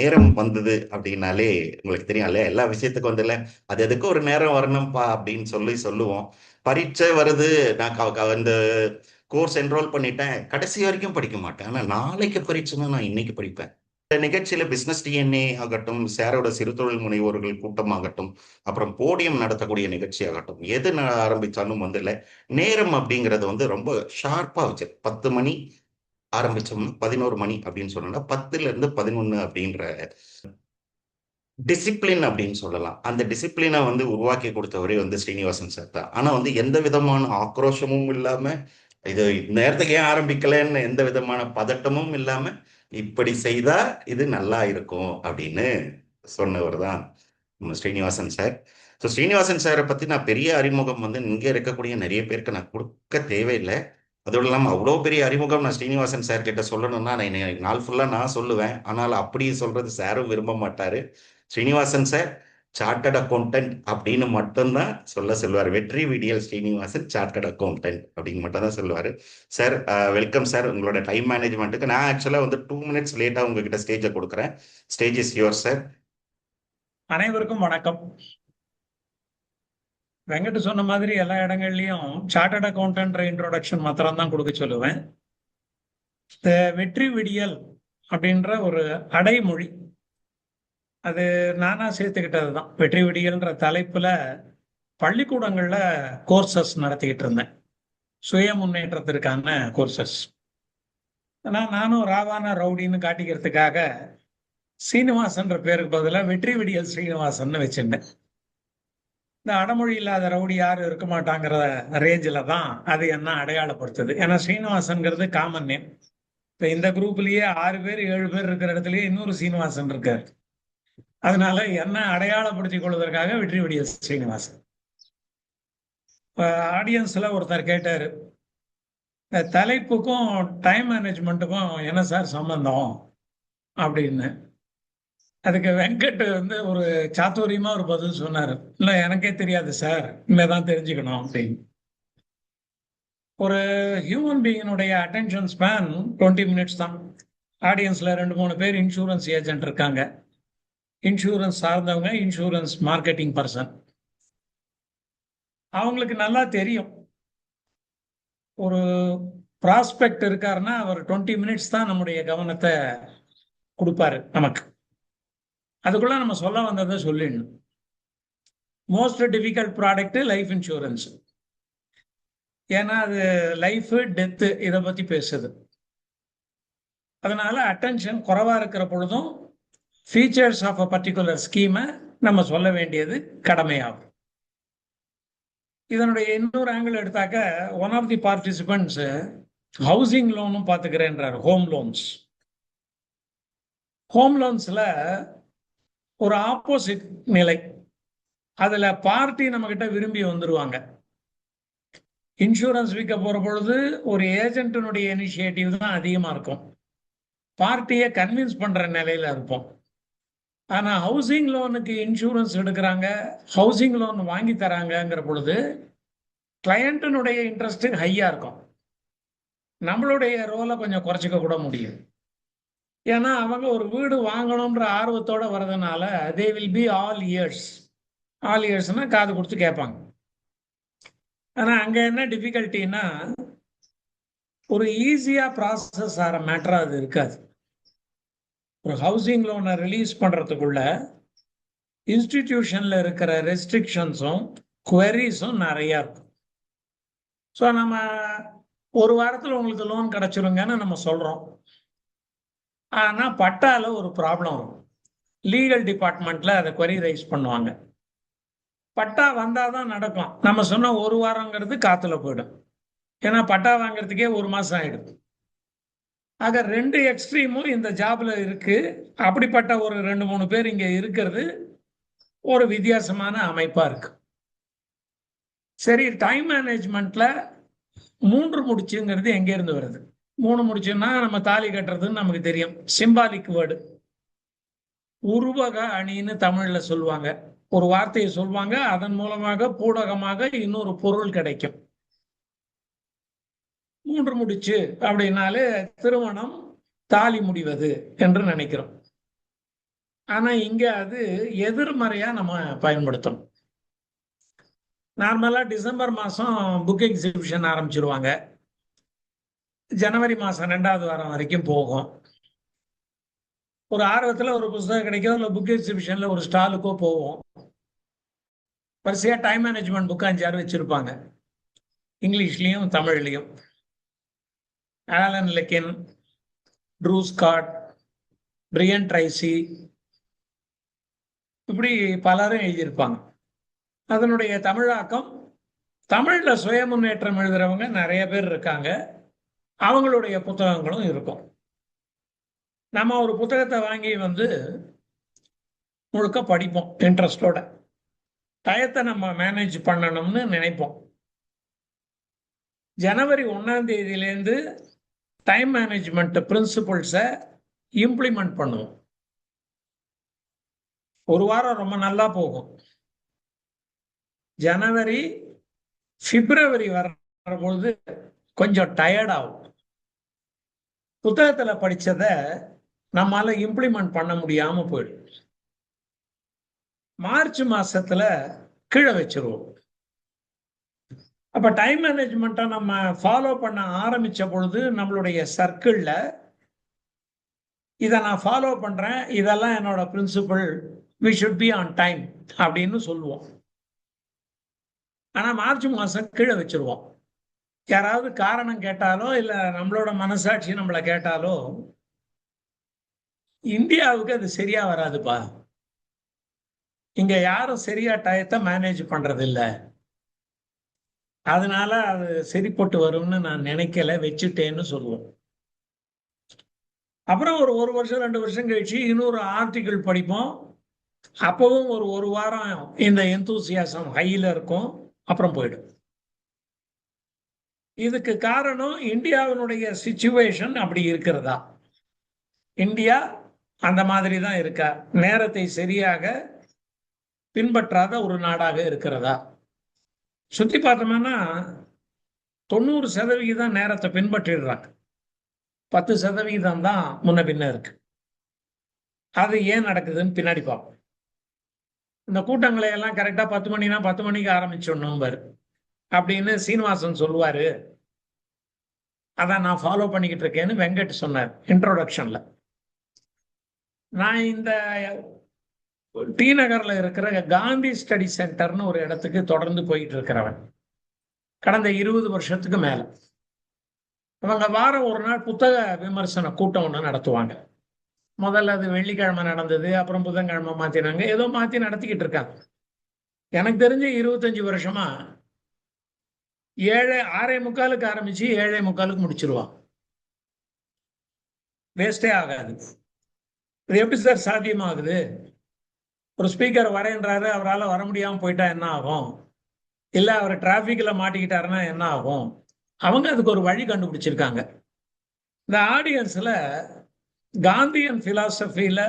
நேரம் வந்தது அப்படின்னாலே உங்களுக்கு தெரியும் இல்லையா? எல்லா விஷயத்துக்கும் வந்து இல்ல அது எதுக்கும் ஒரு நேரம் வரணும்ப்பா அப்படின்னு சொல்லுவோம். பரீட்சை வருது. நான் இந்த கோர்ஸ் என்ரோல் பண்ணிட்டேன். கடைசி வரைக்கும் படிக்க மாட்டேன். ஆனா நாளைக்கு பரீட்சைன்னா நான் இன்னைக்கு படிப்பேன். இந்த நிகழ்ச்சியில பிசினஸ் டிஎன்ஏ ஆகட்டும், சாரோட சிறுதொழில் முனைவோர்கள் கூட்டமாகட்டும், அப்புறம் போடியம் நடத்தக்கூடிய நிகழ்ச்சி ஆகட்டும், எது ஆரம்பிச்சாலும் வந்து இல்ல நேரம் அப்படிங்கறது வந்து ரொம்ப ஷார்ப்பா வச்சு 10 மணி ஆரம்பிச்சோம்னா 11 மணி அப்படின்னு சொன்னோம்னா 10ல இருந்து 11 அப்படின்ற டிசிப்ளின் அப்படின்னு சொல்லலாம். அந்த டிசிப்ளினை வந்து உருவாக்கி கொடுத்தவரே வந்து ஸ்ரீனிவாசன் சார் தான். ஆனா வந்து எந்த விதமான ஆக்ரோஷமும் இல்லாம, இது நேரத்துக்கு ஏன் ஆரம்பிக்கலைன்னு எந்த விதமான பதட்டமும் இல்லாம, இப்படி செய்தா இது நல்லா இருக்கும் அப்படின்னு சொன்னவர் தான் நம்ம ஸ்ரீனிவாசன் சார். ஸோ ஸ்ரீனிவாசன் சாரை பத்தி நான் பெரிய அறிமுகம் வந்து இங்க இருக்கக்கூடிய நிறைய பேருக்கு நான் கொடுக்க தேவையில்லை. அதோடு இல்லாமல் அவ்வளோ பெரிய அறிமுகம் நான் ஸ்ரீனிவாசன் சார் கிட்ட சொல்லணும்னா நான் இன்னைக்கு நாள் ஃபுல்லாக நான் சொல்லுவேன். ஆனால் அப்படி சொல்றது சாரும் விரும்ப மாட்டாரு. ஸ்ரீனிவாசன் சார் சார்ட்டர்ட் அக்கௌண்டன்ட் அப்படின்னு மட்டும்தான் சொல்லுவார். வெற்றி விடியல் ஸ்ரீனிவாசன் சார்ட்டர்ட் அக்கௌண்டன்ட் அப்படின்னு மட்டும் தான் சொல்லுவார். Sir welcome sir. உங்களோட டைம் மேனேஜ்மெண்ட்டுக்கு நான் ஆக்சுவலாக வந்து 2 மினிட்ஸ் லேட்டாக உங்ககிட்ட ஸ்டேஜை கொடுக்குறேன். Stage is your sir. அனைவருக்கும் வணக்கம். வெங்கட் சொன்ன மாதிரி எல்லா இடங்கள்லயும் சார்ட்டர்ட் அக்கௌண்டன்ட் இன்ட்ரோடக்ஷன் மாத்திரம் தான் கொடுக்க சொல்லுவேன். இந்த வெற்றி விடியல் அப்படின்ற ஒரு அடைமொழி அது நானா சேர்த்துக்கிட்டது தான். வெற்றி விடியல்ன்ற தலைப்புல பள்ளிக்கூடங்கள்ல கோர்சஸ் நடத்திக்கிட்டு இருந்தேன். சுய முன்னேற்றத்திற்கான கோர்சஸ். ஆனா நானும் ராவான ரவுடின்னு காட்டிக்கிறதுக்காக சீனிவாசன்ற பேருக்கு பதிலாக வெற்றி விடியல் ஸ்ரீனிவாசன் வச்சிருந்தேன். இந்த அடமொழி இல்லாத ரவுடி யாரும் இருக்க மாட்டாங்கிற ரேஞ்சில் தான் அது என்ன அடையாளப்படுத்துது. ஏன்னா ஸ்ரீனிவாசன்கிறது காமன் நேம். இப்போ இந்த குரூப்லயே 6 பேர் 7 பேர் இருக்கிற இடத்துலயே இன்னொரு சீனிவாசன் இருக்காரு. அதனால என்ன அடையாளப்படுத்திக் கொள்வதற்காக வெற்றி விடியல் ஸ்ரீனிவாசன். இப்போ ஆடியன்ஸ்ல ஒருத்தர் கேட்டாரு, இந்த தலைப்புக்கும் டைம் மேனேஜ்மெண்ட்டுக்கும் என்ன சார் சம்பந்தம் அப்படின்னு. அதுக்கு வெங்கட் வந்து ஒரு சாத்துரியமா ஒரு பதில் சொன்னாரு. இல்ல எனக்கே தெரியாது சார், இனிமேதான் தெரிஞ்சுக்கணும் அப்படின்னு. ஒரு ஹியூமன் பீயினுடைய அட்டென்ஷன் ஸ்பேன் 20 மினிட்ஸ் தான். ஆடியன்ஸ்ல 2-3 பேர் இன்சூரன்ஸ் ஏஜென்ட் இருக்காங்க. இன்சூரன்ஸ் சார்ந்தவங்க, இன்சூரன்ஸ் மார்க்கெட்டிங் பர்சன். அவங்களுக்கு நல்லா தெரியும், ஒரு ப்ராஸ்பெக்ட் இருக்காருன்னா அவர் 20 மினிட்ஸ் தான் நம்முடைய கவனத்தை கொடுப்பாரு நமக்கு. அதுக்குள்ள நம்ம சொல்ல வந்ததை சொல்லிடணும். Most difficult product life insurance. ஏன்னா அது லைஃப் டெத்து இதை பத்தி பேசுது. அதனால அட்டென்ஷன் குறைவா இருக்கிற பொழுதும் ஃபீச்சர்ஸ் ஆஃப் அ பர்டிகுலர் ஸ்கீமை நம்ம சொல்ல வேண்டியது கடமையாகும். இதனுடைய இன்னொரு ஆங்கிள் எடுத்தாக்க, one of the participants housing லோனும் பார்த்துக்கிறேன்றார். Home loans. ஹோம் லோன்ஸ்ல ஒரு ஆப்போசிட் நிலை. அதுல பார்ட்டி நம்ம கிட்ட விரும்பி வந்துருவாங்க. இன்சூரன்ஸ் விற்க போற பொழுது ஒரு ஏஜென்ட்டினுடைய இனிஷியேட்டிவ் தான் அதிகமா இருக்கும். பார்ட்டியை கன்வின்ஸ் பண்ற நிலையில இருப்போம். ஆனா ஹவுசிங் லோனுக்கு இன்சூரன்ஸ் எடுக்கிறாங்க, ஹவுசிங் லோன் வாங்கி தராங்கிற பொழுது கிளையண்ட்டினுடைய இன்ட்ரெஸ்ட் ஹையா இருக்கும். நம்மளுடைய ரோலை கொஞ்சம் குறைச்சிக்க கூட முடியும். ஏன்னா அவங்க ஒரு வீடு வாங்கணும்ன்ற ஆர்வத்தோட வர்றதுனால they will be all ears. All இயர்ஸ்னா காது கொடுத்து கேட்பாங்க. ஆனா அங்க என்ன டிஃபிகல்ட்டின்னா, ஒரு ஈஸியா ப்ராசஸ் ஆகிற மேட்டரா அது இருக்காது. ஒரு ஹவுசிங் லோனை ரிலீஸ் பண்றதுக்குள்ள இன்ஸ்டிடியூஷன்ல இருக்கிற ரெஸ்ட்ரிக்ஷன்ஸும் குவரிஸும் நிறைய இருக்கும். ஸோ நம்ம ஒரு வாரத்தில் உங்களுக்கு லோன் கிடைச்சிருங்கன்னு நம்ம சொல்றோம். ஆனா பட்டால ஒரு ப்ராப்ளம் வரும். லீகல் டிபார்ட்மெண்ட்ல அதை query ரைஸ் பண்ணுவாங்க. பட்டா வந்தாதான் நடக்கும். நம்ம சொன்ன ஒரு வாரங்கிறது காத்துல போயிடும். ஏன்னா பட்டா வாங்குறதுக்கே 1 மாசம் ஆயிடும். ஆக 2 எக்ஸ்ட்ரீமும் இந்த ஜாப்ல இருக்கு. அப்படிப்பட்ட ஒரு 2-3 பேர் இங்க இருக்கிறது ஒரு வித்தியாசமான அமைப்பா இருக்கு. சரி, டைம் மேனேஜ்மெண்ட்ல 3 முடிச்சுங்கிறது எங்க இருந்து வருது? 3 முடிச்சுன்னா நம்ம தாலி கட்டுறதுன்னு நமக்கு தெரியும். Symbolic word. உருவக அணின்னு தமிழ்ல சொல்லுவாங்க. ஒரு வார்த்தையை சொல்லுவாங்க, அதன் மூலமாக பூடகமாக இன்னொரு பொருள் கிடைக்கும். 3 முடிச்சு அப்படின்னாலே திருமணம், தாலி முடிவது என்று நினைக்கிறோம். ஆனா இங்க அது எதிர்மறையா நம்ம பயன்படுத்தணும். நார்மலா டிசம்பர் மாசம் புக் எக்ஸிபிஷன் ஆரம்பிச்சிருவாங்க. ஜனவரி மாசம் 2வது வாரம் வரைக்கும் போகும். ஒரு ஆர்வத்துல ஒரு புத்தகம் கிடைக்கும், இல்ல புக் எக்ஸிபிஷன்ல ஒரு ஸ்டாலுக்கோ போவோம். வரிசையா டைம் மேனேஜ்மெண்ட் புக் 5-6 வச்சிருப்பாங்க, இங்கிலீஷ்லயும் தமிழ்லயும். ஆலன் லெக்கின், ட்ரூ ஸ்காட், பிரியன் ட்ரைசி, இப்படி பலரும் எழுதியிருப்பாங்க. அதனுடைய தமிழாக்கம், தமிழ்ல சுய முன்னேற்றம் எழுதுறவங்க நிறைய பேர் இருக்காங்க. அவங்களுடைய புத்தகங்களும் இருக்கும். நம்ம ஒரு புத்தகத்தை வாங்கி முழுக்க படிப்போம் இன்ட்ரெஸ்டோட. டயத்தை நம்ம மேனேஜ் பண்ணணும்னு நினைப்போம். ஜனவரி 1ஆம் தேதியிலேருந்து டைம் மேனேஜ்மெண்ட் பிரின்சிபல்ஸை இம்ப்ளிமெண்ட் பண்ணுவோம். ஒரு வாரம் ரொம்ப நல்லா போகும். ஜனவரி, பிப்ரவரி வரும்பொழுது கொஞ்சம் டயர்ட் ஆகும். புத்தகத்துல படிச்சதை நம்மால இம்ப்ளிமெண்ட் பண்ண முடியாம போயிடும். மார்ச் மாசத்துல கீழே வச்சிருவோம். அப்ப டைம் மேனேஜ்மெண்ட்டை நம்ம ஃபாலோ பண்ண ஆரம்பிச்ச பொழுது நம்மளுடைய சர்க்கிள்ல இதை நான் ஃபாலோ பண்றேன், இதெல்லாம் என்னோட principle, we should be on time அப்படின்னு சொல்லுவோம். ஆனா மார்ச் மாசம் கீழே வச்சிருவோம். யாராவது காரணம் கேட்டாலோ இல்ல நம்மளோட மனசாட்சி நம்மளை கேட்டாலோ, இந்தியாவுக்கு அது சரியா வராதுப்பா, இங்க யாரும் சரியா டயத்தை மேனேஜ் பண்றது இல்ல, அதனால அது சரிப்பட்டு வரும்னு நான் நினைக்கல, வச்சுட்டேன்னு சொல்லுவோம். அப்புறம் ஒரு வருஷம் 2 வருஷம் கழிச்சு இன்னொரு ஆர்டிகிள் படிப்போம். அப்பவும் ஒரு வாரம் இந்த எந்தூசியாசம் ஹையில இருக்கும், அப்புறம் போயிடும். இதுக்கு காரணம் இந்தியாவினுடைய சிச்சுவேஷன் அப்படி இருக்கிறதா, இந்தியா அந்த மாதிரி தான் இருக்கா, நேரத்தை சரியாக பின்பற்றாத ஒரு நாடாக இருக்கிறதா? சுத்தி பார்த்தோம்னா 90% நேரத்தை பின்பற்றிடுறாங்க, 10% தான் முன்ன பின்ன இருக்கு. அது ஏன் நடக்குதுன்னு பின்னாடி பார்ப்போம். இந்த கூட்டங்களை எல்லாம் கரெக்டா 10 மணினா 10 மணிக்கு ஆரம்பிச்சிடணும் பாரு அப்படின்னு சீனிவாசன் சொல்லுவாரு. அதான் நான் ஃபாலோ பண்ணிக்கிட்டு இருக்கேன்னு வெங்கட் சொன்னார் இன்ட்ரோடக்ஷன்ல. நான் இந்த டி நகர்ல இருக்கிற காந்தி ஸ்டடி சென்டர்னு ஒரு இடத்துக்கு தொடர்ந்து போயிட்டு இருக்கிறவன் கடந்த 20 வருஷத்துக்கு மேல. அவங்க வாரம் ஒரு நாள் புத்தக விமர்சன கூட்டம் ஒன்று நடத்துவாங்க. முதல்ல அது வெள்ளிக்கிழமை நடந்தது, அப்புறம் புதன்கிழமை மாத்தினாங்க, ஏதோ மாத்தி நடத்திக்கிட்டு இருக்காங்க. எனக்கு தெரிஞ்ச 25 வருஷமா 6:45 ஆரம்பிச்சு 7:45 முடிச்சிருவான். வேஸ்டே ஆகாது. இது எப்படி சார் சாத்தியமாகுது? ஒரு ஸ்பீக்கர் வரேன்றாரு, அவரால் வர முடியாம போயிட்டா என்ன ஆகும்? இல்ல அவர் டிராபிக்ல மாட்டிக்கிட்டாருன்னா என்ன ஆகும்? அவங்க அதுக்கு ஒரு வழி கண்டுபிடிச்சிருக்காங்க. இந்த ஆடியன்ஸ்ல காந்தியன் பிலாசபில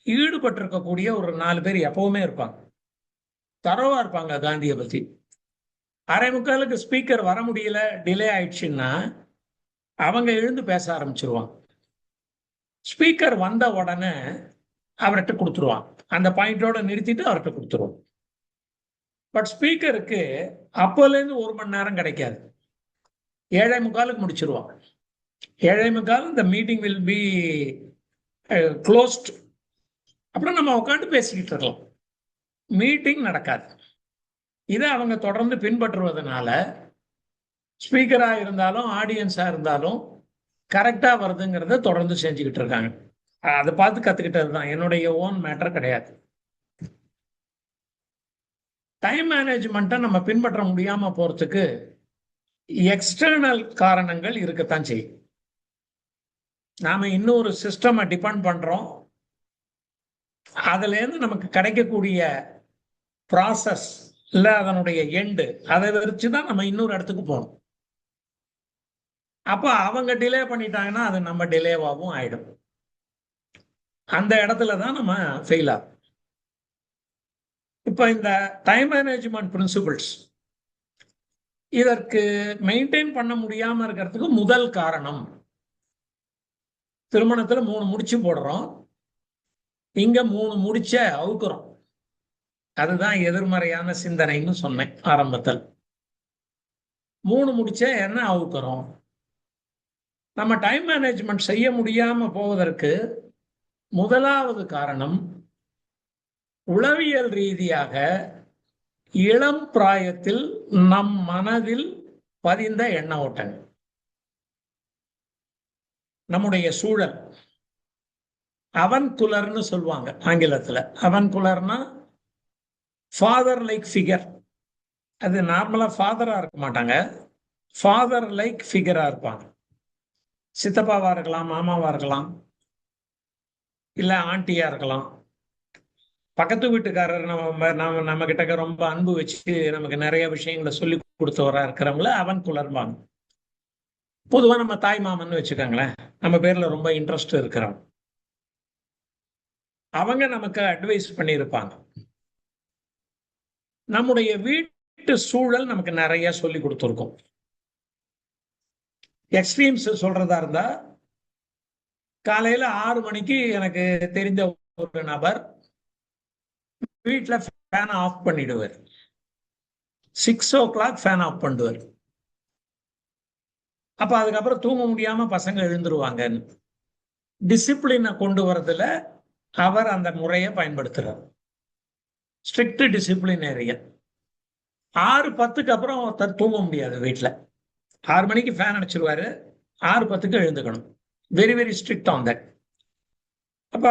ஈடுபட்டிருக்கக்கூடிய ஒரு 4 பேர் எப்பவுமே இருப்பாங்க. தரோவா இருப்பாங்க காந்தியை பத்தி. 6:45 ஸ்பீக்கர் வர முடியல, டிலே ஆயிடுச்சுன்னா அவங்க எழுந்து பேச ஆரம்பிச்சிருவாங்க. ஸ்பீக்கர் வந்த உடனே அவர்கிட்ட கொடுத்துருவான், அந்த பாயிண்டோட நிறுத்திட்டு அவர்கிட்ட கொடுத்துருவோம். பட் ஸ்பீக்கருக்கு அப்போலேருந்து 1 மணி நேரம் கிடைக்காது. 7:45 முடிச்சிருவான். 7:45 இந்த மீட்டிங் வில் பி க்ளோஸ்ட். அப்புறம் நம்ம உட்காந்து பேசிக்கிட்டு இருக்கலாம், மீட்டிங் நடக்காது. இதை அவங்க தொடர்ந்து பின்பற்றுவதனால ஸ்பீக்கரா இருந்தாலும் ஆடியன்ஸா இருந்தாலும் கரெக்டா வருதுங்கிறத தொடர்ந்து செஞ்சுக்கிட்டு இருக்காங்க. அதை பார்த்து கத்துக்கிட்டது தான், என்னுடைய ஓன் மேட்டர் கிடையாது. டைம் மேனேஜ்மெண்ட்டை நம்ம பின்பற்ற முடியாம போறதுக்கு எக்ஸ்டர்னல் காரணங்கள் இருக்கத்தான் செய்யும். நாம இன்னொரு சிஸ்டமை டிபெண்ட் பண்றோம், அதுல இருந்து நமக்கு கிடைக்கக்கூடிய ப்ராசஸ் இல்ல அதனுடைய எண்டு, அதை வச்சுதான் நம்ம இன்னொரு இடத்துக்கு போகணும். அப்ப அவங்க டிலே பண்ணிட்டாங்கன்னா அது நம்ம டிலேவாகவும் ஆயிடும். அந்த இடத்துல தான் நம்ம ஃபெயில் ஆகும். இப்ப இந்த டைம் மேனேஜ்மெண்ட் பிரின்சிபிள்ஸ் இதற்கு மெயின்டைன் பண்ண முடியாம இருக்கிறதுக்கு முதல் காரணம், திருமணத்துல 3 முடிச்சு போடுறோம், இங்க 3 முடிச்ச அவுக்குறோம். அதுதான் எதிர்மறையான சிந்தனைன்னு சொன்னேன் ஆரம்பத்தில். 3 முடிச்ச என்ன அவுக்குறோம்? நம்ம டைம் மேனேஜ்மெண்ட் செய்ய முடியாம போவதற்கு முதலாவது காரணம் உளவியல் ரீதியாக இளம் பிராயத்தில் நம் மனதில் பதிந்த எண்ண ஓட்டங்கள். நம்முடைய சூழல் அவன்குலர்னு சொல்லுவாங்க ஆங்கிலத்துல. அவன்குலர்னா ஃபாதர் லைக் ஃபிகர். அது நார்மலா ஃபாதரா இருக்க மாட்டாங்க, ஃபாதர் லைக் ஃபிகரா இருப்பாங்க. சித்தப்பாவா இருக்கலாம், மாமாவா இருக்கலாம், இல்ல ஆண்டியா இருக்கலாம். பக்கத்து வீட்டுக்காரர் நம்ம கிட்ட ரொம்ப அன்பு வச்சு நமக்கு நிறைய விஷயங்களை சொல்லி கொடுத்தவரா இருக்கிறவங்கள அவன் குலர்பாங்க. பொதுவா நம்ம தாய் மாமன்னு வச்சுக்கோங்களேன், நம்ம பேர்ல ரொம்ப இன்ட்ரெஸ்ட் இருக்கிறவங்க, அவங்க நமக்கு அட்வைஸ் பண்ணியிருப்பாங்க. நம்முடைய வீட்டு சூழல் நமக்கு நிறைய சொல்லி கொடுத்துருக்கும். எக்ஸ்ட்ரீம்ஸ் சொல்றதா இருந்தா, காலையில 6 மணிக்கு எனக்கு தெரிந்த ஒரு நபர் வீட்டுல ஃபேன் ஆஃப் பண்ணிடுவார். 6 o'clock ஃபேன் ஆஃப் பண்ணுவார். அப்ப அதுக்கப்புறம் தூங்க முடியாம பசங்க எழுந்துருவாங்க. டிசிப்ளினை கொண்டு வரதுல அவர் அந்த முறையை பயன்படுத்துறார். Strict disciplinarian. 6:10க்கு அப்புறம் ஒருத்தர் தூங்க முடியாது வீட்டுல. 6 மணிக்கு ஃபேன் அடிச்சிருவாரு, 6:10க்கு எழுந்துக்கணும். Very very strict on that. அப்ப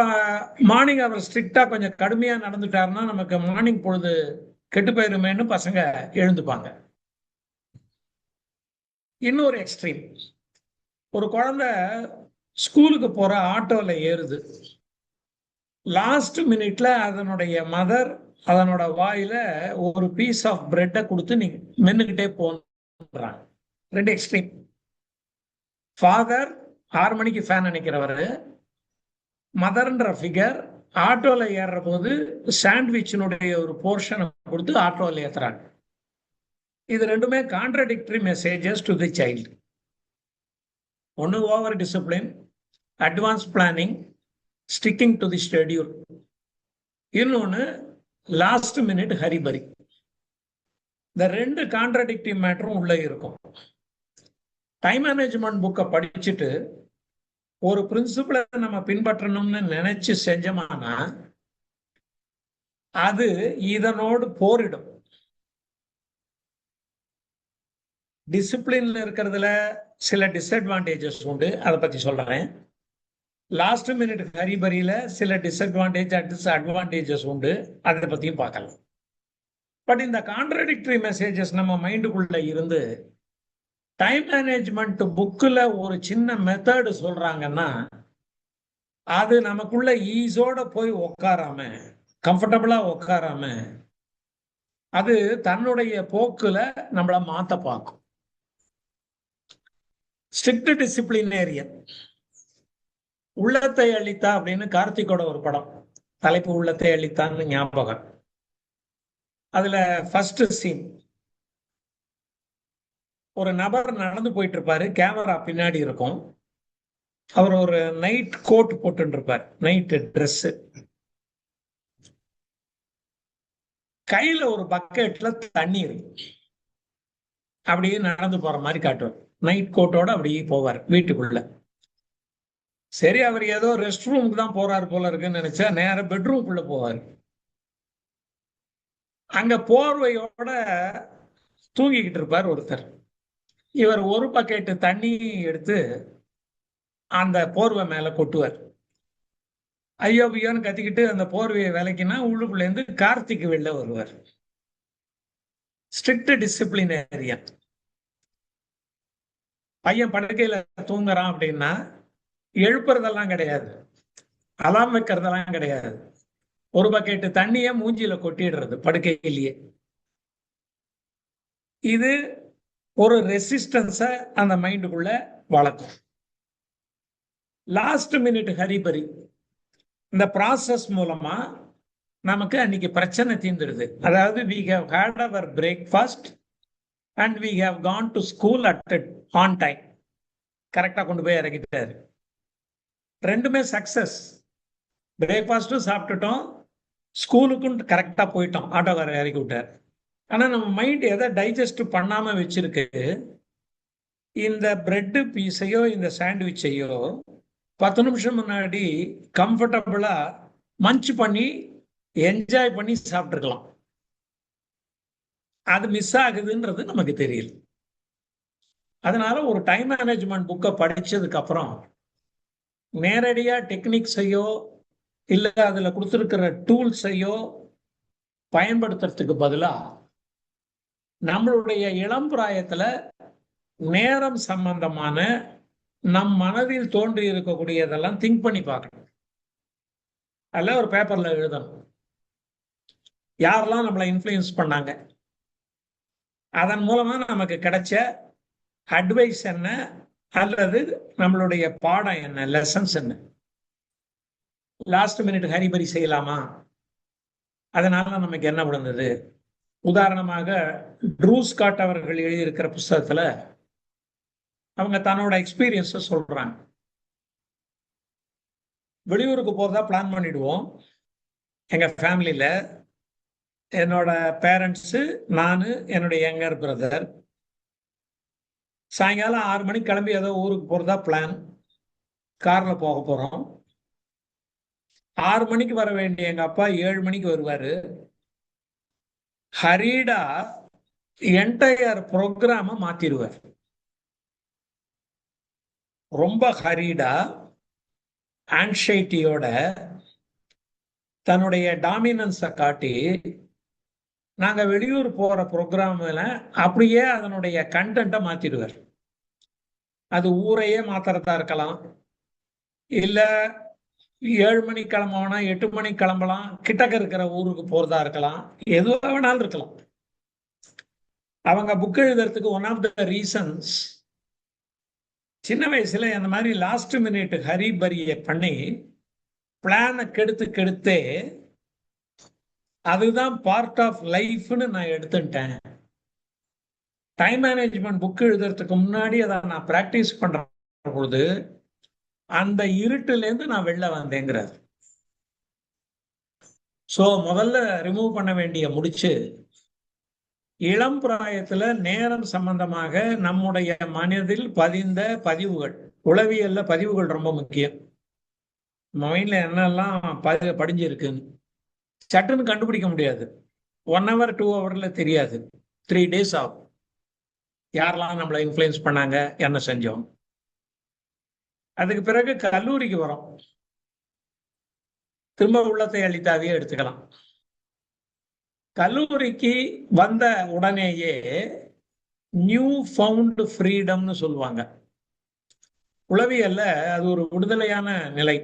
மார்னிங் அவர் ஸ்ட்ரிக்டா கொஞ்சம் கடுமையா நடந்துட்டாருன்னா நமக்கு மார்னிங் பொழுது கெட்டு போயிருமேன்னு பசங்க எழுந்துப்பாங்க. இன்னொரு எக்ஸ்ட்ரீம், ஒரு குழந்தை ஸ்கூலுக்கு போற ஆட்டோல ஏறுது. லாஸ்ட் மினிட்ல அதனுடைய மதர் அதனோட வாயில ஒரு பீஸ் ஆஃப் பிரெட்டை கொடுத்து நீ மென்னுக்கிட்டே போன்றாங்க. 2 எக்ஸ்ட்ரீம். ஃபாதர் 6 மணிக்கு ஃபேன் அணைக்கிறவரு, மதர்ன்ற ஃபிகர் ஆட்டோல ஏறுற போது சாண்ட்விச்சினுடைய ஒரு போர்ஷனை கொடுத்து ஆட்டோல ஏத்துறாங்க. இது ரெண்டுமே contradictory messages to the child. ஒன்னு over discipline, advance planning, sticking to the schedule. இன்னொன்னு லாஸ்ட் மினிட் ஹரிபரி. இந்த 2 கான்ட்ரடிக்டரி மேட்டரும் உள்ள இருக்கும். டைம் மேனேஜ்மெண்ட் புக்கை படிச்சுட்டு ஒரு பிரின்சிபலை நம்ம பின்பற்றணும்னு நினைச்சு செஞ்சோம்னா அது இதனோடு போரிடும். டிசிப்ளின்ல இருக்கிறதுல சில டிஸ்அட்வான்டேஜஸ் உண்டு, அதை பத்தி சொல்றேன். லாஸ்ட் மினிட் ஹரிபரியில சில டிஸ்அட்வான்டேஜஸ் உண்டு, அதை பத்தியும் பார்க்கலாம். பட் இந்த கான்ட்ரடிக்டரி மெசேஜஸ் நம்ம மைண்டுக்குள்ள இருந்து டைம் மேனேஜ்மெண்ட் புக்ல ஒரு சின்ன மெத்தட் சொல்றாங்கன்னா அது நமக்குள்ள ஈஸோட போய் உட்காராம, கம்ஃபர்டபுளா உட்காராம, அது தன்னுடைய போக்குல நம்மள மாத்த பார்க்கும். Strict disciplinarian. உள்ளத்தை அளித்தா அப்படின்னு கார்த்திகோட ஒரு படம், தலைப்பு உள்ளத்தை அளித்தான்னு ஞாபகம். அதுல ஃபர்ஸ்ட் சீன், ஒரு நபர் நடந்து போயிட்டு இருப்பாரு, கேமரா பின்னாடி இருக்கும். அவர் ஒரு நைட் கோட் போட்டு இருப்பார், நைட் ட்ரெஸ். கையில ஒரு பக்கெட்ல தண்ணி இருக்கு. அப்படியே நடந்து போற மாதிரி காட்டுவார். நைட் கோட்டோட அப்படியே போவார் வீட்டுக்குள்ள. சரி, அவர் ஏதோ ரெஸ்ட் ரூமுக்கு தான் போறாரு போல இருக்குன்னு நினைச்சா நேர பெட்ரூம்குள்ள போவார். அங்க போர்வையோட தூங்கிக்கிட்டு இருப்பார் ஒருத்தர். இவர் ஒரு பக்கெட்டு தண்ணி எடுத்து அந்த போர்வை மேல கொட்டுவார். ஐயோ ஐயோன்னு கத்திக்கிட்டு அந்த போர்வையை விலைக்குன்னா உள்ளுக்குள்ள இருந்து கார்த்திக் வெளில வருவார். Strict disciplinarian. பையன் படுக்கையில தூங்குறான் அப்படின்னா எழுப்புறதெல்லாம் கிடையாது, அலாம் வைக்கிறதெல்லாம் கிடையாது. ஒரு பக்கெட்டு தண்ணிய மூஞ்சியில கொட்டிடுறது படுக்கையிலேயே. இது ஒரு ரெசிஸ்டன்ஸ அந்த மைண்டுக்குள்ள வளர்க்கும். லாஸ்ட் மினிட் ஹரிபரி, இந்த ப்ராசஸ் மூலமா நமக்கு அன்னைக்கு பிரச்சனை தீர்ந்துடுது. அதாவது we have had our breakfast and we have gone to school on time. கரெக்டா கொண்டு போய் இறக்கிட்டாரு. ரெண்டுமே சக்சஸ். பிரேக்ஃபாஸ்ட்டும் சாப்பிட்டுட்டோம், ஸ்கூலுக்கும் கரெக்டா போயிட்டோம், ஆட்டோக்காரர் இறக்கி விட்டார். ஆனா நம்ம மைண்ட் எதை டைஜஸ்ட் பண்ணாம வச்சிருக்கு, இந்த பிரெட் பீஸையோ இந்த சாண்ட்விச்சையோ 10 நிமிஷம் முன்னாடி கம்ஃபர்டபுளா மஞ்ச் பண்ணி என்ஜாய் பண்ணி சாப்பிட்டுருக்கலாம். அது மிஸ் ஆகுதுன்றது நமக்கு தெரியல. அதனால ஒரு டைம் மேனேஜ்மெண்ட் புக்கை படிச்சதுக்கு அப்புறம் நேரடியா டெக்னிக்ஸையோ இல்ல அதுல கொடுத்துருக்கிற டூல்ஸையோ பயன்படுத்துறதுக்கு பதிலா நம்மளுடைய இளம் பிராயத்துல நேரம் சம்பந்தமான நம் மனதில் தோன்றி இருக்கக்கூடியதெல்லாம் திங்க் பண்ணி பார்க்கணும். அதில் ஒரு பேப்பர்ல எழுதணும், யாரெல்லாம் நம்மளை இன்ஃப்ளூயன்ஸ் பண்ணாங்க, அதன் மூலமா நமக்கு கிடைச்ச அட்வைஸ் என்ன, அல்லது நம்மளுடைய பாடம் என்ன, லெசன்ஸ் என்ன. லாஸ்ட் மினிட் ஹரிபரி செய்யலாமா, அதனால நமக்கு என்ன விழுந்தது. உதாரணமாக ட்ரூ ஸ்காட் அவர்கள் எழுதியிருக்கிற புஸ்தகத்துல அவங்க தன்னோட எக்ஸ்பீரியன்ஸை சொல்றாங்க. வெளியூருக்கு போறதா பிளான் பண்ணிடுவோம். எங்க ஃபேமிலியில என்னோட பேரண்ட்ஸு, நான், என்னுடைய யங்கர் பிரதர். சாயங்காலம் 6 மணிக்கு கிளம்பி ஏதோ ஊருக்கு போறதா பிளான். கார்ல போக போறோம். 6 மணிக்கு வர வேண்டிய எங்க அப்பா 7 மணிக்கு வருவாரு. ஹரீடா என்டையர் ப்ரோக்ராம மாத்திடுவார். ரொம்ப ஹரீடா ஆன்சைட்டியோட தன்னுடைய டாமினன்ஸை காட்டி நாங்க வெளியூர் போற ப்ரோக்ராம்ல அப்படியே அதனுடைய கண்டென்ட்டை மாத்திடுவார். அது ஊரையே மாத்துறதா இருக்கலாம், இல்ல 7 மணிக்கு கிளம்புனா 8 மணிக்கு கிளம்பலாம், கிட்டக்க இருக்கிற ஊருக்கு போறதா இருக்கலாம், எதுவா வேணாலும் இருக்கலாம். அவங்க புக் எழுதுறதுக்கு ஒன் ஆஃப் த ரீசன்ஸ், சின்ன வயசுல அந்த மாதிரி லாஸ்ட் மினிட் ஹரிபரியை பண்ணி பிளானை கெடுத்தே அதுதான் பார்ட் ஆஃப் லைஃப்னு நான் எடுத்துட்டேன். டைம் மேனேஜ்மெண்ட் புக் எழுதுறதுக்கு முன்னாடி அதை நான் பிராக்டிஸ் பண்ற பொழுது அந்த இருட்டுல இருந்து நான் வெளில வந்தேங்கிறார். சோ முதல்ல ரிமூவ் பண்ண வேண்டிய முடிச்சு, இளம் பிராயத்துல நேரம் சம்பந்தமாக நம்முடைய மனதில் பதிந்த பதிவுகள். உளவியல்ல பதிவுகள் ரொம்ப முக்கியம். மைண்ட்ல என்னெல்லாம் படிஞ்சிருக்குன்னு சட்டுன்னு கண்டுபிடிக்க முடியாது. 1 hour 2 hourல தெரியாது, 3 days ஆகும். யாரெல்லாம் நம்மளை இன்ஃப்ளூயன்ஸ் பண்ணாங்க, என்ன செஞ்சோம். அதுக்கு பிறகு கல்லூரிக்கு வரோம், திரும்ப உள்ளத்தை அளித்தாவே எடுத்துக்கலாம். கல்லூரிக்கு வந்த உடனேயே நியூ ஃபவுண்ட் ஃப்ரீடம்னு சொல்லுவாங்க. உளவியல்ல அது ஒரு விடுதலையான நிலை.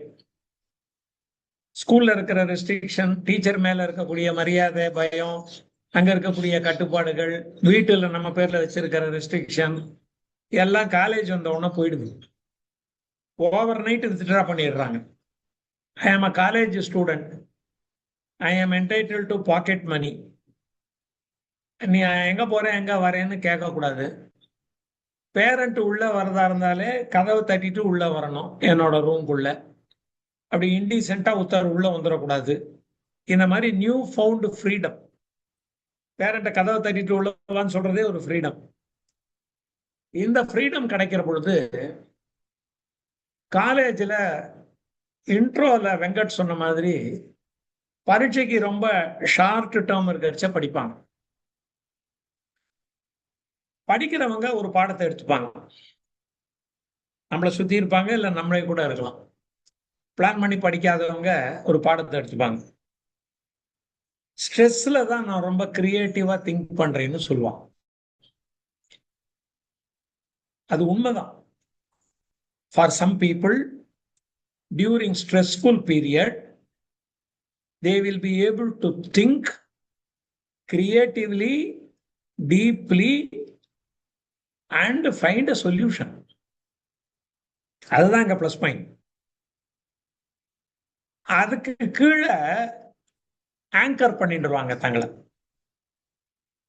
ஸ்கூல்ல இருக்கிற ரெஸ்ட்ரிக்ஷன், டீச்சர் மேல இருக்கக்கூடிய மரியாதை, பயம், அங்க இருக்கக்கூடிய கட்டுப்பாடுகள், வீட்டுல நம்ம பேர்ல வச்சிருக்கிற ரெஸ்ட்ரிக்ஷன் எல்லாம் காலேஜ் வந்த உடனே போயிடுது. ஓவர் நைட் வித்ட்ரா பண்ணிடுறாங்க. ஐ ஆம் அ காலேஜ் ஸ்டூடெண்ட், ஐ ஆம் என்டைட்டில் டு பாக்கெட் மணி. நீ எங்க போறேன் எங்க வரேன்னு கேட்கக்கூடாது. பேரண்ட் உள்ள வரதா இருந்தாலே கதவை தட்டிட்டு உள்ள வரணும் என்னோட ரூம்குள்ள. அப்படி இன்டீசென்ட்டா உத்தரவு உள்ள வந்துடக்கூடாது. இந்த மாதிரி நியூ ஃபவுண்ட் ஃப்ரீடம். பேரண்ட்டை கதவை தட்டிட்டு உள்ளவான்னு சொல்றதே ஒரு ஃப்ரீடம். இந்த ஃப்ரீடம் கிடைக்கிற பொழுது காலேஜில் இன்ட்ரோல வெங்கட் சொன்ன மாதிரி பரீட்சைக்கு ரொம்ப ஷார்ட் டேர்ம் இருக்கிறச்ச படிப்பாங்க. படிக்கிறவங்க ஒரு பாடத்தை எடுத்துப்பாங்க, நம்மளை சுத்தி இருப்பாங்க, இல்லை நம்மளே கூட இருக்கலாம். பிளான் பண்ணி படிக்காதவங்க ஒரு பாடத்தை எடுத்துப்பாங்க. ஸ்ட்ரெஸ்ல தான் நான் ரொம்ப கிரியேட்டிவா திங்க் பண்றேன்னு சொல்லுவான். அது உண்மைதான். For some people during stressful period they will be able to think creatively, deeply and find a solution. அதுதான் இங்க பிளஸ் பாயிண்ட். அதுக்கு கீழே ஆங்கர் பண்ணிடுவாங்க தங்களை.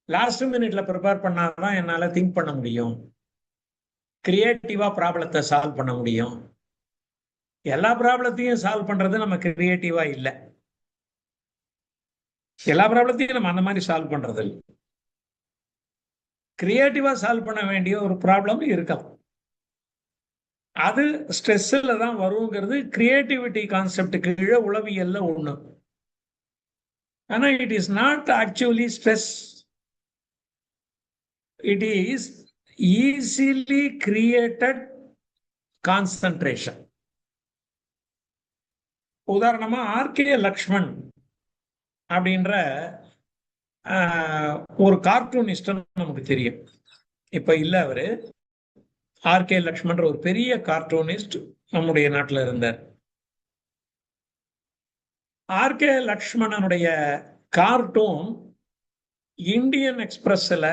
லாஸ்ட் மினிட்ல ப்ரிப்பேர் பண்ணாதான் என்னால திங்க் பண்ண முடியும், கிரியேட்டிவா ப்ராப்ளத்தை சால்வ் பண்ண முடியும். எல்லா ப்ராப்ளத்தையும் சால்வ் பண்றது நம்ம கிரியேட்டிவா இல்லை. எல்லா ப்ராப்ளத்தையும் நம்ம அந்த மாதிரி சால்வ் பண்றது இல்லை. கிரியேட்டிவா சால்வ் பண்ண வேண்டிய ஒரு ப்ராப்ளம் இருக்கலாம். அது ஸ்ட்ரெஸ்ல தான் வருங்கிறது கிரியேட்டிவிட்டி கான்செப்ட் கீழே உளவியல்ல ஒண்ணு. ஆனா it is not actually stress. It is easily created concentration. உதாரணமா ஆர்கே லக்ஷ்மண் அப்படின்ற ஒரு கார்ட்டூனிஸ்ட் நமக்கு தெரியும். இப்ப இல்ல அவரு. ஆர்கே லக்ஷ்மண் ஒரு பெரிய கார்ட்டூனிஸ்ட் நம்முடைய நாட்டில் இருந்தார். ஆர்கே லக்ஷ்மணனுடைய கார்ட்டூன் இந்தியன் எக்ஸ்பிரஸ்ல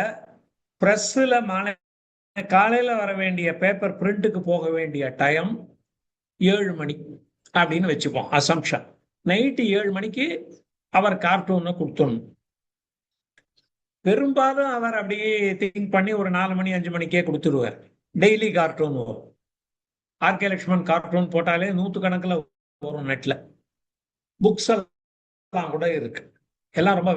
பிரஸ்ல காலையில வர வேண்டிய பேப்பர் பிரிண்ட்டுக்கு போக வேண்டிய டைம் 7 மணி அப்படின்னு வச்சுப்போம் அசம்ஷன். நைட்டு 7 மணிக்கு அவர் கார்ட்டூனை கொடுத்துடணும். பெரும்பாலும் அவர் அப்படியே திங்க் பண்ணி ஒரு 4 மணி 5 மணிக்கே கொடுத்துருவார். டெய்லி கார்ட்டூன் வரும். ஆர்கே லக்ஷ்மண் கார்ட்டூன் போட்டாலே 100 கணக்கில் வரும் நெட்ல. புக்ஸ் எல்லாம் கூட இருக்கு. எல்லாம் ரொம்ப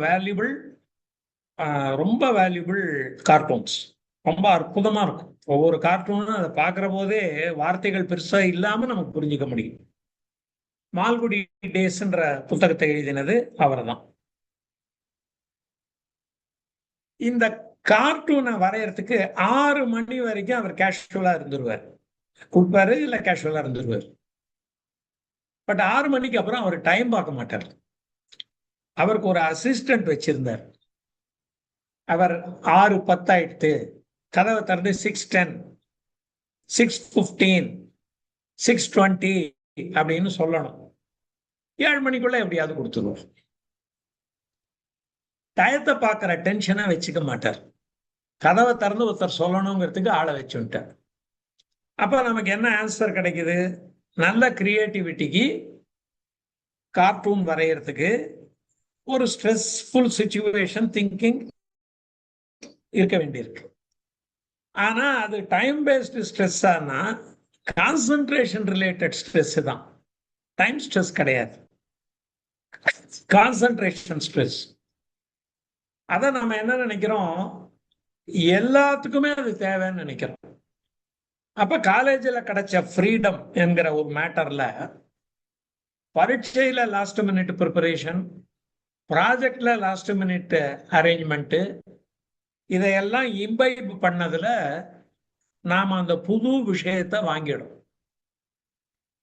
வேல்யூபிள் கார்ட்டூன்ஸ். ரொம்ப அற்புதமா இருக்கும். ஒவ்வொரு கார்ட்டூனும் அதை பார்க்குற போதே வார்த்தைகள் பெருசா இல்லாம நமக்கு புரிஞ்சுக்க முடியும். மால்குடி டேஸ்ன்ற புத்தகத்தை எழுதினது அவர் தான். இந்த கார்ட்டூனை வரையறதுக்கு 6 மணி வரைக்கும் அவர் கேஷுவலா இருந்துருவார். கொடுப்பாரு இல்ல கேஷுவலா இருந்துருவார். பட் 6 மணிக்கு அப்புறம் அவர் டைம் பார்க்க மாட்டார். அவருக்கு ஒரு அசிஸ்டன்ட் வச்சிருந்தார். அவர் 6:10 ஆயிடுத்து, கதவை திறந்து 6:10, 6:15, 6:20 அப்படின்னு சொல்லணும். 7 மணிக்குள்ள எப்படியாவது கொடுத்துருவார். டயத்தை பார்க்குற டென்ஷனை வச்சுக்க மாட்டார். கதவை திறந்து ஒருத்தர் சொல்லணுங்கிறதுக்கு ஆளை வச்சுட்டார். அப்ப நமக்கு என்ன ஆன்சர் கிடைக்குது? நல்ல கிரியேட்டிவிட்டிக்கு கார்ட்டூன் வரையறதுக்கு ஒரு ஸ்ட்ரெஸ்ஃபுல் சிச்சுவேஷன் திங்கிங் இருக்க வேண்டியிருக்கு. ஆனா அது டைம் பேஸ்டு ஸ்ட்ரெஸ் ஆனா கான்சன்ட்ரேஷன் ரிலேட்டட் ஸ்ட்ரெஸ் தான். டைம் ஸ்ட்ரெஸ் கிடையாது, கான்சன்ட்ரேஷன் ஸ்ட்ரெஸ். அதை நம்ம என்ன நினைக்கிறோம், எல்லாத்துக்குமே அது தேவைன்னு நினைக்கிறோம். அப்ப காலேஜில் கிடைச்ச ஃப்ரீடம் என்கிற ஒரு மேட்டர்ல பரீட்சையில லாஸ்ட் மினிட் ப்ரிப்பரேஷன், ப்ராஜெக்ட்ல லாஸ்ட் மினிட் அரேஞ்ச்மெண்ட், இதையெல்லாம் இம்பைப் பண்ணதுல நாம அந்த புது விஷயத்தை வாங்கிடும்.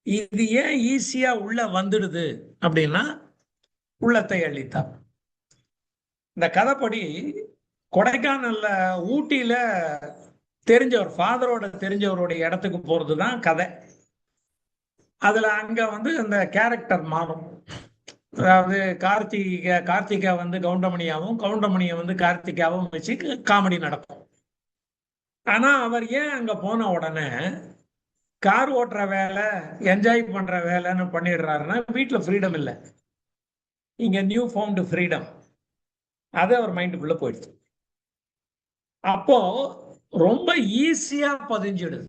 இது ஏன் ஈஸியா உள்ள வந்துடுது அப்படின்னா உள்ளத்தை அள்ளித்தான். இந்த கதைப்படி கொடைக்கானல்ல ஊட்டியில தெரிஞ்சவர், ஃபாதரோட தெரிஞ்சவருடைய இடத்துக்கு போறதுதான் கதை. அதுல அங்க அந்த கேரக்டர் மாறும். அதாவது கார்த்திகா கவுண்டமணியாவும், கவுண்டமணியை கார்த்திகாவும் வச்சு காமெடி நடக்கும். ஆனா அவர் ஏன் அங்க போன உடனே கார் ஓட்டுற வேலை, என்ஜாய் பண்ற வேலைன்னு பண்ணிடுறாருன்னா வீட்டுல ஃப்ரீடம் இல்லை, இங்க நியூ ஃபவுண்ட் ஃப்ரீடம். அது அவர் மைண்டுக்குள்ள போயிடுச்சு. அப்போ ரொம்ப ஈஸியா பதிஞ்சிடுது.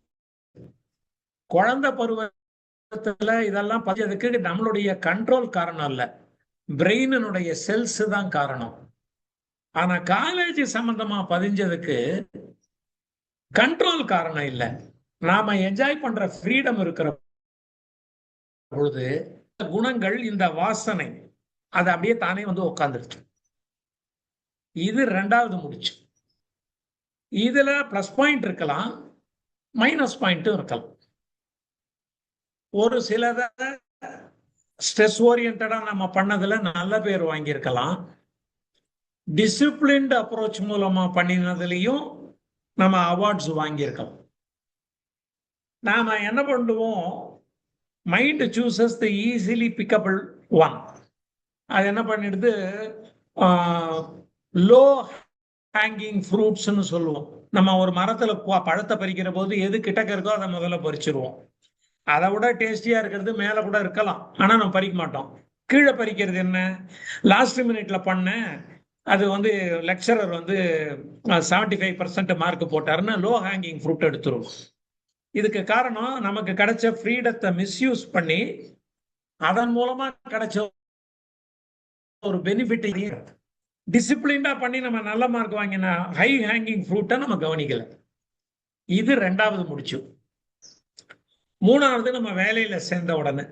குழந்தை பருவத்துல இதெல்லாம் பதிஞ்சதுக்கு நம்மளுடைய கண்ட்ரோல் காரணம் இல்ல, பிரெயினுடைய செல்ஸ் தான் காரணம். ஆனா காலேஜ் சம்பந்தமா பதிஞ்சதுக்கு கண்ட்ரோல் காரணம் இல்லை, நாம என்ஜாய் பண்ற ஃப்ரீடம் இருக்கிற பொழுது குணங்கள், இந்த வாசனை அது அப்படியே தானே உட்கார்ந்துருச்சு. இது 2வது முடிச்சு. இதுல பிளஸ் பாயிண்ட் இருக்கலாம், மைனஸ் பாயிண்ட்டும் இருக்கலாம். ஒரு சிலத ஸ்ட்ரெஸ் ஓரியன்டா நம்ம பண்ணதுல நல்ல பேர் வாங்கியிருக்கலாம். டிசிப்ளின்டு அப்ரோச் மூலமா பண்ணினதுலயும் நம்ம அவார்ட்ஸ் வாங்கியிருக்கலாம். நாம என்ன பண்ணுவோம், மைண்ட் சூசஸ் தி ஈஸிலி பிக்கபிள் ஒன். அது என்ன பண்ணிடுது, லோ ஹேங்கிங் ஃப்ரூட்ஸ்ன்னு சொல்லுவோம். நம்ம ஒரு மரத்துல பழத்தை பறிக்கிற போது எது கிட்டக்க இருக்கோ அதை முதல்ல பறிச்சிருவோம். அதை விட டேஸ்டியா இருக்கிறது மேல கூட இருக்கலாம், ஆனா நம்ம பறிக்க மாட்டோம். கீழே பறிக்கிறது என்ன, லாஸ்ட் மினிட்ல பண்ண அது லெக்சரர் 75% மார்க் போட்டாருன்னா லோ ஹேங்கிங் ஃப்ரூட் எடுத்துரும். இதுக்கு காரணம் நமக்கு கிடைச்ச ஃப்ரீடத்தை மிஸ்யூஸ் பண்ணி அதன் மூலமா கிடைச்ச ஒரு பெனிஃபிட். டிசிப்ளின்டா பண்ணி நம்ம நல்ல மார்க் வாங்கின ஹை ஹேங்கிங் ஃப்ரூட்டை நம்ம கவனிக்கல. இது ரெண்டாவது முடிச்சு. மூணாவது, நம்ம வேலையில சேர்ந்த உடனே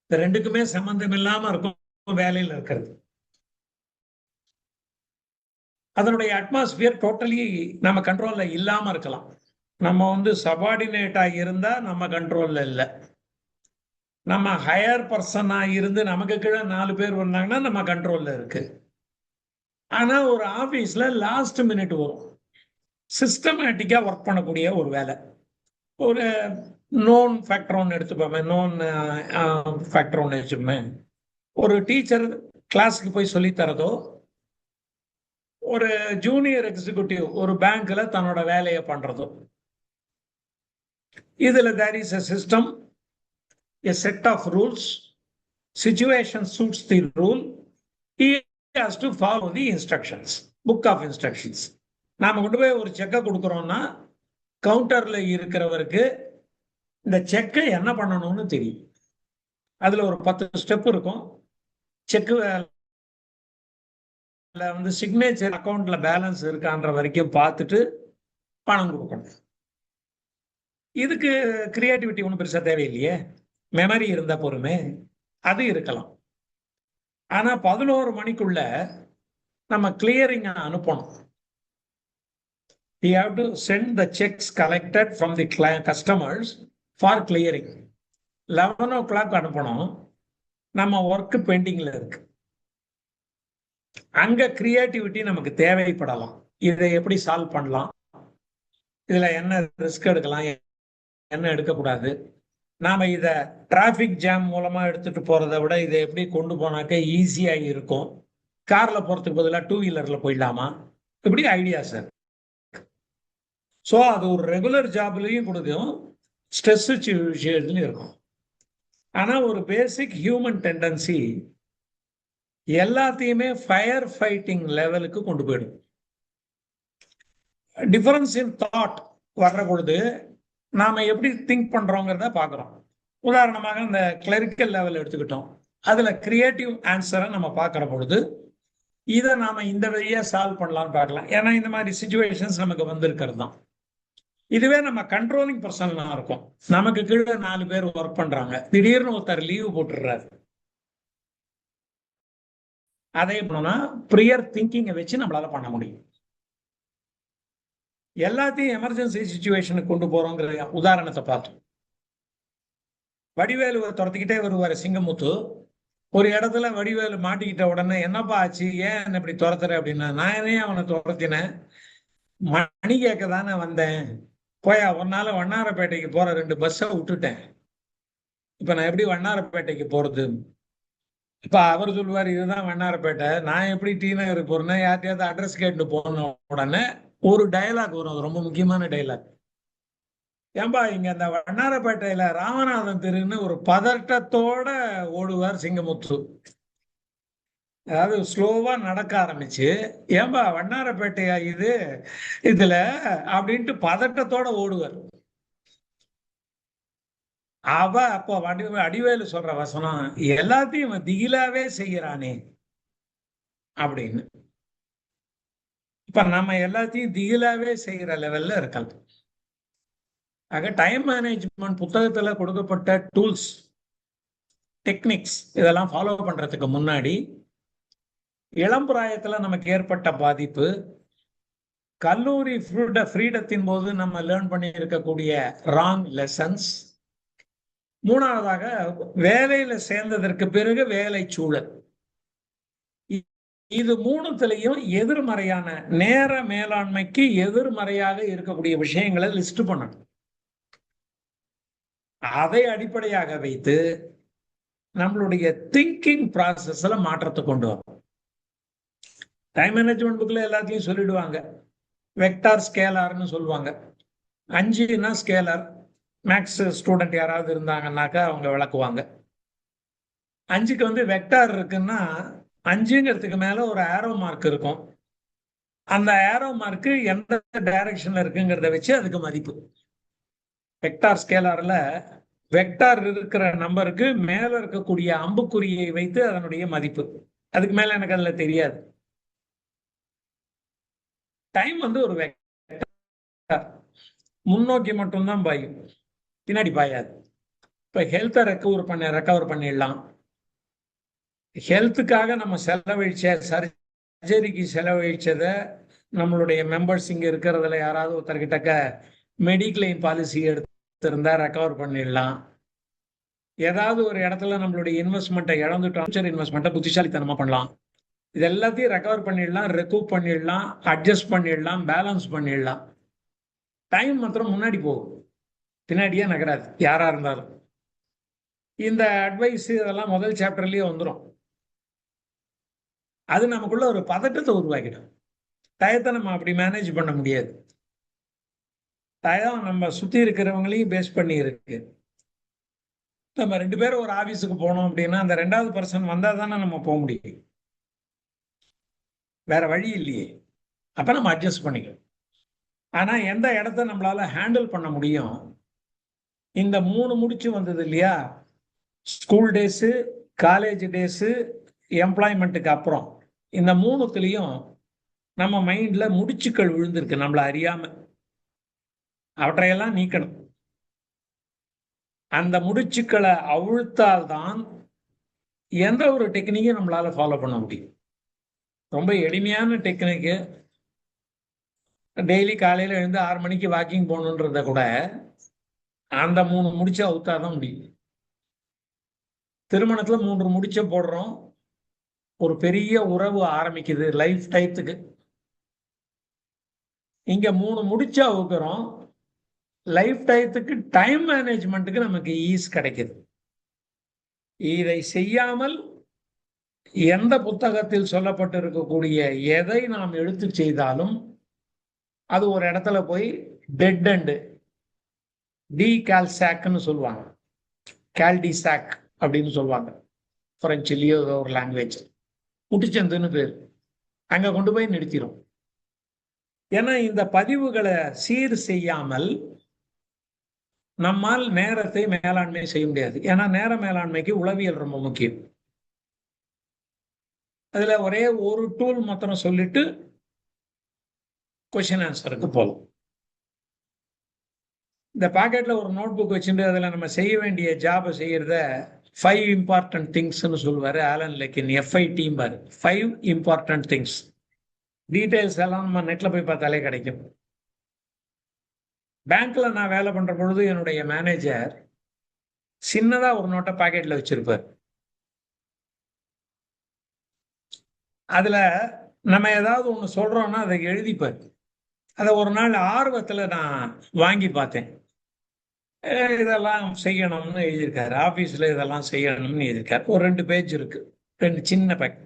இந்த ரெண்டுக்குமே சம்பந்தம் இல்லாம இருக்கும் வேலையில இருக்கிறது. அதனுடைய அட்மாஸ்பியர் டோட்டலி நம்ம கண்ட்ரோல்ல இல்லாம இருக்கலாம். நம்ம சபார்டினேட்டா இருந்தா நம்ம கண்ட்ரோல்ல இல்லை. நம்ம ஹையர் பர்சனா இருந்து நமக்கு கீழே 4 பேர் வந்தாங்கன்னா நம்ம கண்ட்ரோல்ல இருக்கு. ஆனா ஒரு ஆபீஸ்ல லாஸ்ட் மினிட் வரும். சிஸ்டமேட்டிக்கா ஒர்க் பண்ணக்கூடிய ஒரு வேலை. ஒரு நோன் ஃபேக்டர் ஒன்று எடுத்துப்போமே, நோன் ஃபேக்டர் ஒன்று வச்சுப்போமே. ஒரு டீச்சர் கிளாஸுக்கு போய் சொல்லி தரதோ, ஒரு ஜூனியர் எக்ஸிக்யூட்டிவ் ஒரு பேங்க்ல தன்னோட வேலையை பண்றதோ, இதுல there is a system, a set of rules, situation suits the rule, he has to follow the instructions, book of instructions. நாம கொண்டு போய் ஒரு செக்கை கொடுக்குறோம்னா கவுண்டர்ல இருக்கிறவருக்கு இந்த செக்கை என்ன பண்ணணும்னு தெரியும். அதுல ஒரு 10 ஸ்டெப் இருக்கும். செக்கு சிக்னேச்சர், அக்கௌண்ட்ல பேலன்ஸ் இருக்கான்ற வரைக்கும் பார்த்துட்டு பணம் கொடுக்கணும். இதுக்கு கிரியேட்டிவிட்டி ஒன்றும் பெருசா தேவையில்லையே. மெமரி இருந்த பொறுமை அது இருக்கலாம். ஆனா 11 மணிக்குள்ள நம்ம கிளியரிங் அனுப்பணும். We have to send the checks collected from the customers for clearing. 11 o'clock அனுப்பணும். நம்ம ஒர்க் பெண்டிங்ல இருக்கு. அங்க கிரியேட்டிவிட்டி நமக்கு தேவைப்படலாம். இதை எப்படி சால்வ் பண்ணலாம், இதுல என்ன ரிஸ்க் எடுக்கலாம், என்ன எடுக்கக்கூடாது, நாம இத டிராபிக் ஜாம் மூலமா எடுத்துட்டு போறதை விட இதை எப்படி கொண்டு போனாக்க ஈஸியா இருக்கும், கார்ல போறதுக்கு பதிலாக 2 வீலர்ல போயிடலாமா, இப்படி ஐடியா சார். ஸோ அது ஒரு ரெகுலர் ஜாப்லையும் கொடுக்கும், ஸ்ட்ரெஸ் விஷயத்துலையும் இருக்கும். ஆனா ஒரு பேசிக் ஹியூமன் டெண்டன்சி எல்லாத்தையுமே ஃபயர் ஃபைட்டிங் லெவலுக்கு கொண்டு போயிடும். டிஃபரன்ஸ் இன் தாட் வர்ற பொழுது நாம எப்படி திங்க் பண்றோங்கிறத பாக்குறோம். உதாரணமாக இந்த கிளரிக்கல் லெவல் எடுத்துக்கிட்டோம். அதுல கிரியேட்டிவ் ஆன்சரை நம்ம பார்க்கிற பொழுது இதை நாம இந்த வழியா சால்வ் பண்ணலாம்னு பார்க்கலாம். ஏன்னா இந்த மாதிரி சிச்சுவேஷன்ஸ் நமக்கு வந்திருக்கிறது தான். இதுவே நம்ம கண்ட்ரோலிங் பர்சனா இருக்கும். நமக்கு கீழே 4 பேர் ஒர்க் பண்றாங்க, திடீர்னு ஒருத்தர் லீவு போட்டுடுறாரு. அதே பண்ணோம்னா ப்ரியர் திங்கிங்கை வச்சு நம்மளால பண்ண முடியும். எல்லாத்தையும் எமர்ஜென்சி சிச்சுவேஷனுக்கு கொண்டு போறோங்கிற உதாரணத்தை பார்த்தோம். வடிவேலுவை துரத்திக்கிட்டே வருவாரு சிங்கமுத்து. ஒரு இடத்துல வடிவேலு மாட்டிக்கிட்ட உடனே என்னப்பா ஆச்சு, ஏன் இப்படி துரத்துற அப்படின்னா, நான் ஏன் அவனை துரத்தினேன், மணி கேட்க தானே வந்தேன், போயா ஒன்னால வண்ணாரப்பேட்டைக்கு போற 2 பஸ்ஸை விட்டுட்டேன், இப்ப நான் எப்படி வண்ணாரப்பேட்டைக்கு போறது. இப்ப அவர் சொல்லுவார் இதுதான் வண்ணாரப்பேட்டை, நான் எப்படி டி நகருக்கு போறேன்னா யார்ட்டையாவது அட்ரஸ் கேட்டு போன உடனே ஒரு டயலாக் வரும், அது ரொம்ப முக்கியமான டயலாக். ஏன்பா இங்க இந்த வண்ணாரப்பேட்டையில ராமநாதன் தெருன்னு ஒரு பதட்டத்தோட ஓடுவார் சிங்கமுத்து. அதாவது ஸ்லோவா நடக்க ஆரம்பிச்சு, ஏன்பா வண்ணாரப்பேட்டையா இது இதுல அப்படின்ட்டு பதட்டத்தோட ஓடுவார். அப்போ அடிவேலு சொல்ற வசனம், எல்லாத்தையும் திகிலாவே செய்யறானே அப்படின்னு. இப்ப நம்ம எல்லாத்தையும் திகிலாவே செய்யற லெவல்ல இருக்கலாம். ஆக டைம் மேனேஜ்மெண்ட் புத்தகத்துல கொடுக்கப்பட்ட டூல்ஸ், டெக்னிக்ஸ் இதெல்லாம் ஃபாலோ பண்றதுக்கு முன்னாடி இளம் பிராயத்துல நமக்கு ஏற்பட்ட பாதிப்பு, கல்லூரி ஃப்ரீடத்தின் போது நம்ம லேர்ன் பண்ணி இருக்கக்கூடிய ராங் லெசன்ஸ், மூணாவதாக வேலையில சேர்ந்ததற்கு பிறகு வேலை சூழல், இது மூணுத்திலையும் எதிர்மறையான நேர மேலாண்மைக்கு எதிர்மறையாக இருக்கக்கூடிய விஷயங்களை லிஸ்ட் பண்ணணும். அதை அடிப்படையாக வைத்து நம்மளுடைய திங்கிங் ப்ராசஸ்ல மாற்றத்தை கொண்டு வரும். டைம் மேனேஜ்மெண்ட் புக்ல எல்லாத்தையும் சொல்லிடுவாங்க. வெக்டார் ஸ்கேலார்னு சொல்லுவாங்க. 5னா ஸ்கேலார். மேக்ஸ் ஸ்டூடெண்ட் யாராவது இருந்தாங்கன்னாக்கா அவங்க விளக்குவாங்க. 5க்கு வெக்டார் இருக்குன்னா 5ங்கிறதுக்கு மேல ஒரு ஆரோ மார்க் இருக்கும். அந்த ஆரோ மார்க் எந்த டைரக்ஷன்ல இருக்குங்கிறத வச்சு அதுக்கு மதிப்பு. வெக்டார் ஸ்கேலார்ல வெக்டார் இருக்கிற நம்பருக்கு மேல இருக்கக்கூடிய அம்புக்குறியை வைத்து அதனுடைய மதிப்பு. அதுக்கு மேல எனக்கு அதுல தெரியாது. டைம் வந்து ஒரு வெக்டார், முன்னோக்கி மட்டும்தான் பாயும், பின்னாடி பாயாது. இப்ப ஹெல்த்தை ரெக்கவர் பண்ணிடலாம். ஹெல்த்துக்காக நம்ம செலவழிச்ச சர்ஜரிக்கு செலவழிச்சதை நம்மளுடைய மெம்பர்ஸ் இங்க இருக்கிறதுல யாராவது ஒருத்தர்கிட்ட மெடிக்ளைம் பாலிசி எடுத்திருந்தா ரெக்கவர் பண்ணிடலாம். ஏதாவது ஒரு இடத்துல நம்மளுடைய இன்வெஸ்ட்மெண்ட்டை இழந்துட்டோம், இன்வெஸ்ட்மெண்ட்டை புத்திசாலித்தனமா பண்ணலாம். இது எல்லாத்தையும் ரெக்கவர் பண்ணிடலாம், ரெக்கூப் பண்ணிடலாம், அட்ஜஸ்ட் பண்ணிடலாம், பேலன்ஸ் பண்ணிடலாம். டைம் மாத்திரம் முன்னாடி போகும், பின்னாடியே நகராது யாரா இருந்தாலும். இந்த அட்வைஸ் இதெல்லாம் முதல் சாப்டர்லயே வந்துடும். அது நமக்குள்ள ஒரு பதட்டத்தை உருவாக்கிடும். டயத்தை நம்ம அப்படி மேனேஜ் பண்ண முடியாது. டயம் நம்ம சுத்தி இருக்கிறவங்களையும் பேஸ் பண்ணி இருக்கு. நம்ம 2 பேரும் ஒரு ஆபீஸுக்கு போனோம் அப்படின்னா அந்த 2வது பர்சன் வந்தா தானே நம்ம போக முடியும், வேற வழி இல்லையே. அப்ப நம்ம அட்ஜஸ்ட் பண்ணிக்கணும். ஆனா எந்த இடத்த நம்மளால ஹேண்டில் பண்ண முடியும், இந்த 3 முடிச்சு வந்தது இல்லையா, ஸ்கூல் டேஸு, காலேஜ் டேஸு, எம்ப்ளாய்மெண்ட்டுக்கு அப்புறம், இந்த 3த்துலயும் நம்ம மைண்ட்ல முடிச்சுக்கள் விழுந்திருக்கு நம்மள அறியாம. அவற்றையெல்லாம் நீக்கணும். அந்த முடிச்சுக்களை அவிழ்த்தால்தான் எந்த ஒரு டெக்னிக்கையும் நம்மளால ஃபாலோ பண்ண முடியும். ரொம்ப எளிமையான டெக்னிக்கு, டெய்லி காலையில எழுந்து 6 மணிக்கு வாக்கிங் போகணுன்றத கூட அந்த 3 முடிச்ச அவுத்தாதான் முடியும். திருமணத்துல 3 முடிச்ச போடுறோம், ஒரு பெரிய உறவு ஆரம்பிக்குது லைஃப் டைத்துக்கு. இங்க 3 முடிச்சா அவுக்கிறோம், லைஃப் டயத்துக்கு டைம் மேனேஜ்மெண்ட்டுக்கு நமக்கு ஈஸ் கிடைக்குது. இதை செய்யாமல் எந்த புத்தகத்தில் சொல்லப்பட்டிருக்கக்கூடிய எதை நாம் எடுத்து செய்தாலும் அது ஒரு இடத்துல போய் டெட் அண்ட் டீகால்சாக்னு சொல்லுவாங்க, கால்டிசாக் அப்படின்னு சொல்லுவாங்க பிரெஞ்சுலயோ ஒரு லாங்குவேஜ், முட்டுச்சந்துன்னு பேர். அங்க கொண்டு போய் நிறுத்திடும். ஏன்னா இந்த பதிவுகளை சீர் செய்யாமல் நம்மால் நேரத்தை மேலாண்மை செய்ய முடியாது. ஏன்னா நேர மேலாண்மைக்கு உளவியல் ரொம்ப முக்கியம். அதுல ஒரே ஒரு டூல் மாத்திரம் சொல்லிட்டு கொஸ்டின் ஆன்சருக்கு போகலாம். இந்த பாக்கெட்ல ஒரு நோட் புக் வச்சுட்டு அதுல நம்ம செய்ய வேண்டிய ஜாபை செய்யறத 5 இம்பார்ட்டன்ட் திங்ஸ்ன்னு சொல்லுவாரு ஆலன் லெக்கின். FIT பாரு, 5 இம்பார்ட்டன்ட் திங்ஸ். டீடைல்ஸ் எல்லாம் நம்ம நெட்ல போய் பார்த்தாலே கிடைக்கும். பேங்க்ல நான் வேலை பண்ற பொழுது என்னுடைய மேனேஜர் சின்னதா ஒரு நோட்டை பாக்கெட்ல வச்சிருப்பார். அதுல நம்ம ஏதாவது ஒண்ணு சொல்றோம்னா அதை எழுதிப்பார். அதை ஒரு நாள் ஆர்வத்துல நான் வாங்கி பார்த்தேன். இதெல்லாம் செய்யணும்னு எழுதியிருக்காரு, ஆபீஸ்ல இதெல்லாம் செய்யணும்னு எழுதியிருக்காரு. ஒரு 2 பேஜ் இருக்கு, 2 சின்ன பேக்.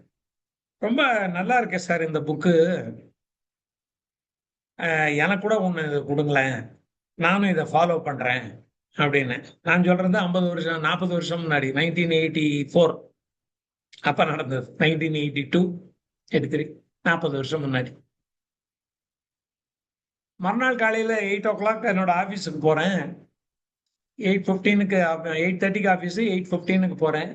ரொம்ப நல்லா இருக்கு சார் இந்த புக்கு, எனக்கு கூட ஒண்ணு கொடுங்களேன், நானும் இதை ஃபாலோ பண்றேன் அப்படின்னு. நான் சொல்றது 50 வருஷம் 40 வருஷம் முன்னாடி, 1984 அப்ப நடந்தது. 1982 83 40 வருஷம் முன்னாடி. மறுநாள் காலையில 8 o'clock என்னோட ஆபீஸுக்கு போறேன். 8:15க்கு 8:30க்கு ஆபீஸ், 8:15க்கு போறேன்.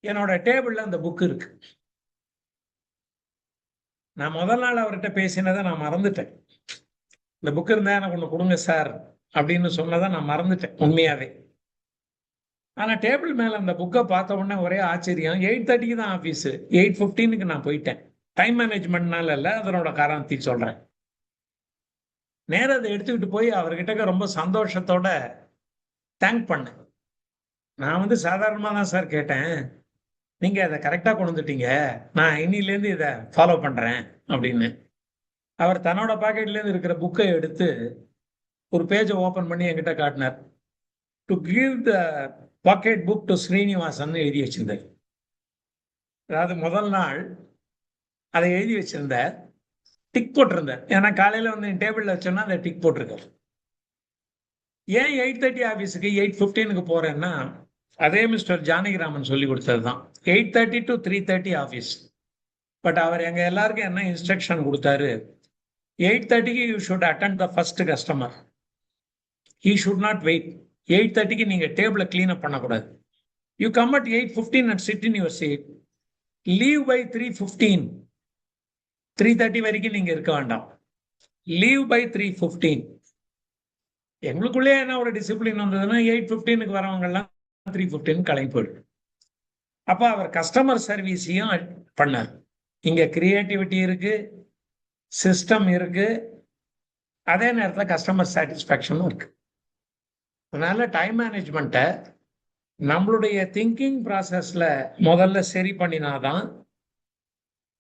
என்னோட டேபிள்ல அந்த புக் இருக்கு. நான் முதல் நாள் அவர்கிட்ட பேசினதை நான் மறந்துட்டேன். இந்த புக் இருந்தா எனக்கு ஒண்ணு கொடுங்க சார் அப்படின்னு சொன்னதை நான் மறந்துட்டேன் உண்மையாவே. ஆனா டேபிள் மேல அந்த புக்கை பார்த்த உடனே ஒரே ஆச்சரியம். 8:30க்கு தான் ஆபீஸ், 8:15க்கு நான் போயிட்டேன். டைம் மேனேஜ்மெண்ட்னால இல்ல, அதனோட காரணத்தை சொல்றேன். நேரம் அதை எடுத்துக்கிட்டு போய் அவர்கிட்ட ரொம்ப சந்தோஷத்தோட தேங்க் பண்ணேன். நான் சாதாரணமா தான் சார் கேட்டேன், நீங்க அதை கரெக்டா கொண்டு வந்துட்டீங்க, நான் இன்னிலேருந்து இதை ஃபாலோ பண்றேன் அப்படின்னு. அவர் தன்னோட பாக்கெட்ல இருந்து இருக்கிற புக்கை எடுத்து ஒரு பேஜை ஓபன் பண்ணி என்கிட்ட காட்டினார். To give the packet book to Srinivasan எழுதி வச்சிருந்தார். அதாவது முதல் நாள் அதை எழுதி வச்சிருந்த டிக் போட்டிருந்தார். ஏன்னா காலையில என் டேபிள்ல வச்சோன்னா அதை டிக் போட்டிருக்காரு. ஏன் 8:30 ஆபீஸுக்கு 8:15க்கு போறேன்னா, அதே மிஸ்டர் ஜானகிராமன் சொல்லி கொடுத்தது தான். 8:30 to 3:30 ஆபீஸ். பட் அவர் எங்க எல்லாருக்கும் என்ன இன்ஸ்ட்ரக்ஷன் கொடுத்தாரு, 8:30க்கு you should attend the first customer, he should not wait. 8:30க்கு நீங்க டேபிள கிளீன் அப் பண்ணக்கூடாது. You come at 8:15 and sit in your seat. Leave by 3:15. 3:30 வரைக்கும் நீங்க இருக்க வேண்டாம். Leave by 3:15. எங்களுக்குள்ளே என்ன ஒரு டிசிப்ளின் வந்ததுன்னா 8:15க்கு வரவங்க எல்லாம் 3:15 கிளம்பி போயிடும். அப்ப அவர் கஸ்டமர் சர்வீஸையும் பண்ணார். இங்க கிரியேட்டிவிட்டி இருக்கு, சிஸ்டம் இருக்கு, அதே நேரத்தில் கஸ்டமர் சாட்டிஸ்ஃபேக்ஷனும் இருக்கு. அதனால டைம் மேனேஜ்மெண்ட்டை நம்மளுடைய திங்கிங் ப்ராசஸ்ல முதல்ல சரி பண்ணினாதான்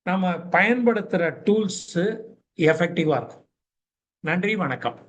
நம்ம பயன்படுத்துகிற டூல்ஸ் எஃபெக்டிவா இருக்கும். நன்றி, வணக்கம்.